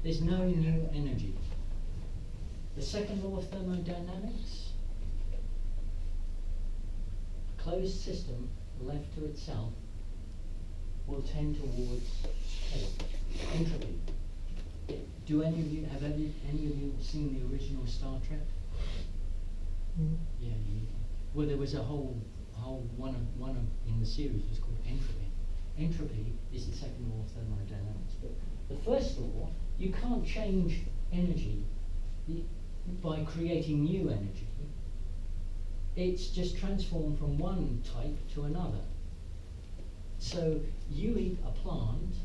There's no new energy. The second law of thermodynamics, a closed system left to itself will tend towards entropy. Do any of you, any of you seen the original Star Trek? Mm. Yeah, well, there was a whole one of in the series was called entropy. Entropy is the second law of thermodynamics. But the first law, you can't change energy by creating new energy. It's just transformed from one type to another. So you eat a plant,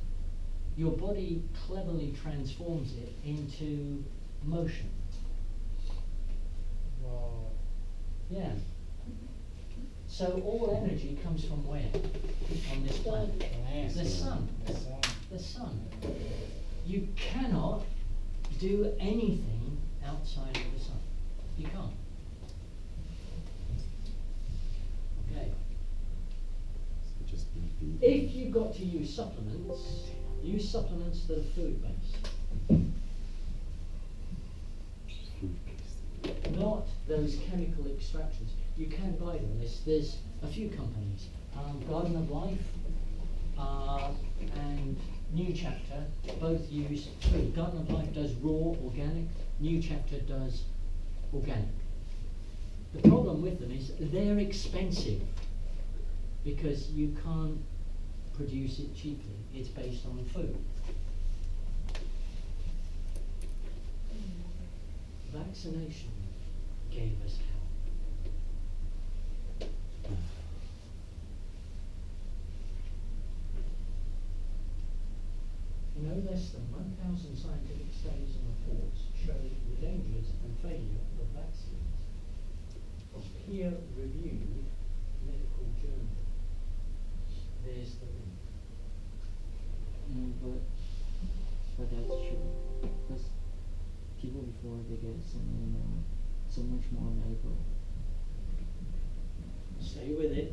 your body cleverly transforms it into motion. Wow. Yeah. So all energy comes from where on this planet? The sun. The sun. You cannot do anything outside of the sun. You can't. Okay. If you've got to use supplements that are food-based. Not those chemical extractions. You can buy them. There's a few companies. Garden of Life and New Chapter both use food. Garden of Life does raw, organic. New Chapter does organic. The problem with them is they're expensive because you can't produce it cheaply. It's based on food. Vaccination gave us help. No less than 1,000 scientific studies and reports show the dangers and failure of vaccines from peer-reviewed medical journals. There's the link. But that's true. Because people before they get so much more medical. Stay with it,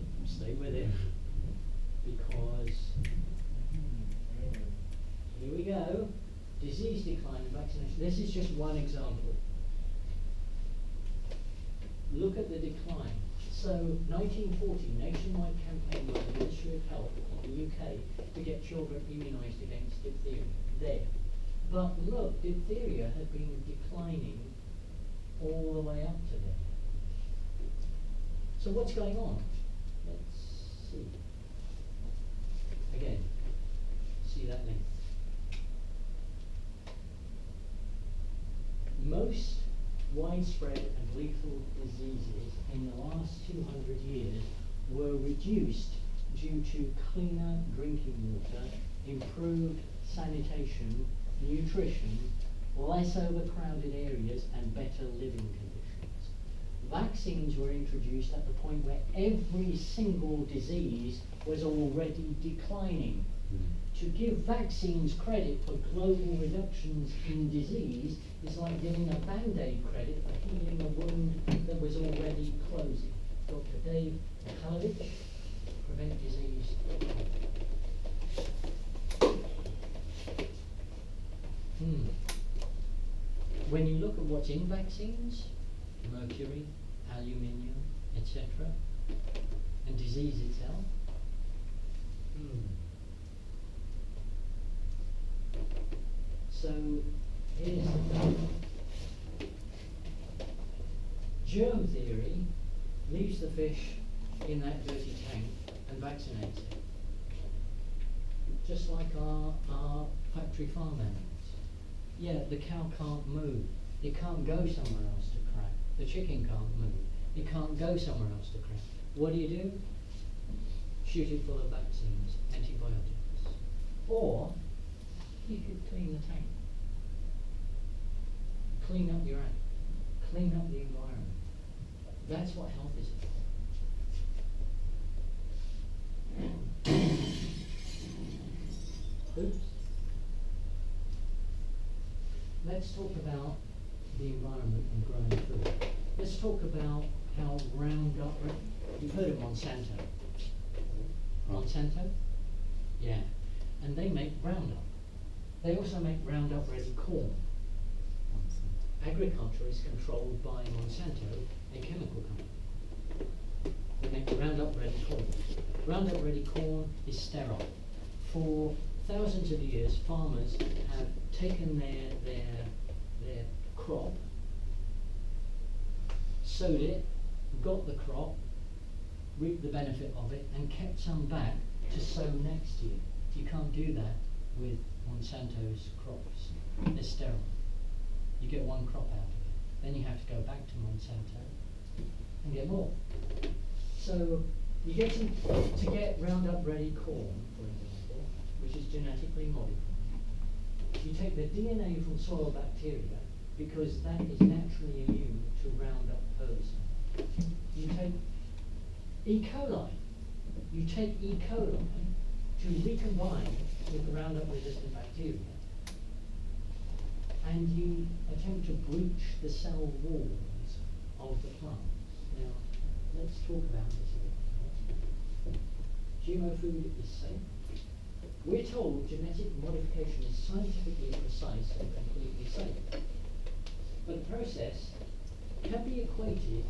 because here we go. Disease decline and vaccination. This is just one example. Look at the decline. So 1940, nationwide campaign by the Ministry of Health of the UK to get children immunised against diphtheria. There. But look, diphtheria had been declining all the way up to there. So what's going on? Let's see. Again, see that link. Most widespread and lethal diseases in the last 200 years were reduced due to cleaner drinking water, improved sanitation, nutrition, less overcrowded areas, and better living conditions. Vaccines were introduced at the point where every single disease was already declining. To give vaccines credit for global reductions in disease is like giving a Band-Aid credit for healing a wound that was already closing. Dr. Dave Kalovich, Prevent Disease. When you look at what's in vaccines, mercury, aluminium, etc., and disease itself, so here's the thing. Germ theory leaves the fish in that dirty tank and vaccinates it. Just like our factory farm animals. Yeah, the cow can't move. It can't go somewhere else to crack. The chicken can't move. It can't go somewhere else to crack. What do? Shoot it full of vaccines, antibiotics. Or you could clean the tank. Clean up your act. Clean up the environment. That's what health is about. Oops. Let's talk about the environment and growing food. Let's talk about how Roundup, you've heard of Monsanto. Monsanto? Yeah. And they make Roundup. They also make Roundup Ready corn. Agriculture is controlled by Monsanto, a chemical company. They make Roundup Ready corn. Roundup Ready corn is sterile. For thousands of years, farmers have taken their crop, sowed it, got the crop, reaped the benefit of it, and kept some back to sow next year. You can't do that with Monsanto's crops. They're sterile. You get one crop out of it. Then you have to go back to Monsanto and get more. So you get to get Roundup Ready corn, for example, which is genetically modified. You take the DNA from soil bacteria because that is naturally immune to Roundup herbicide. You take E. coli. You take E. coli to recombine with the Roundup resistant bacteria, and you attempt to breach the cell walls of the plants. Now, let's talk about this a bit. GMO food is safe. We're told genetic modification is scientifically precise and completely safe. But the process can be equated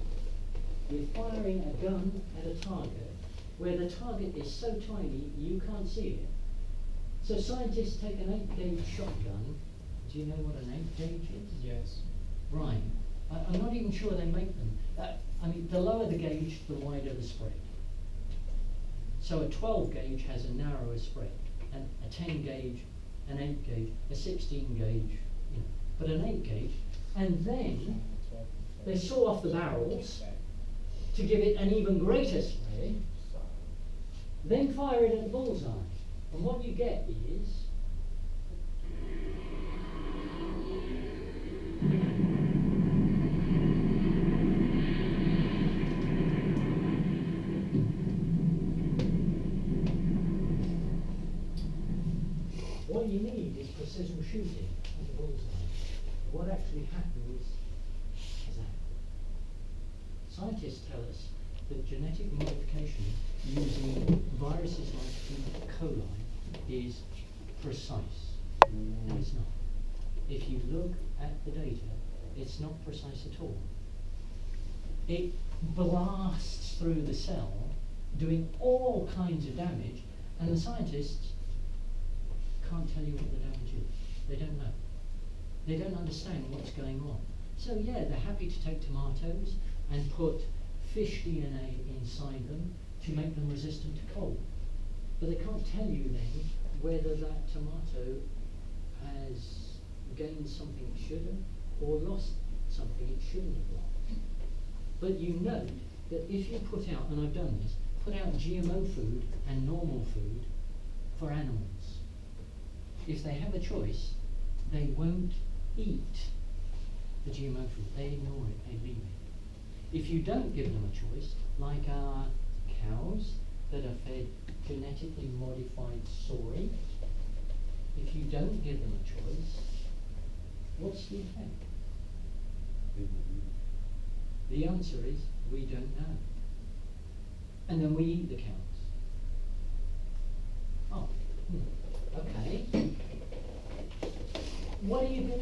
with firing a gun at a target where the target is so tiny you can't see it. So scientists take an 8-gauge shotgun. Do you know what an 8-gauge is? Yes. Right. I'm not even sure they make them. I mean, the lower the gauge, the wider the spread. So a 12 gauge has a narrower spread, and a 10 gauge, an 8 gauge, a 16 gauge, you know, but an 8 gauge. And then they saw off the barrels to give it an even greater spread, then fire it at the bullseye. And what you get is what you need is precision shooting at the bullseye. What actually happens is that scientists tell us that genetic modification using viruses like E. coli is precise. No, it's not. If you look at the data, it's not precise at all. It blasts through the cell, doing all kinds of damage, and the scientists can't tell you what the damage is. They don't know. They don't understand what's going on. So yeah, they're happy to take tomatoes and put fish DNA inside them to make them resistant to cold. But they can't tell you then whether that tomato has gained something it shouldn't or lost something it shouldn't have lost. But you note that if you put out, and I've done this, put out GMO food and normal food for animals, if they have a choice, they won't eat the GMO food. They ignore it, they leave it. If you don't give them a choice, like our cows that are fed genetically modified soy, if you don't give them a choice, what's the effect? The answer is, we don't know. And then we eat the cows. Oh, okay. What are you going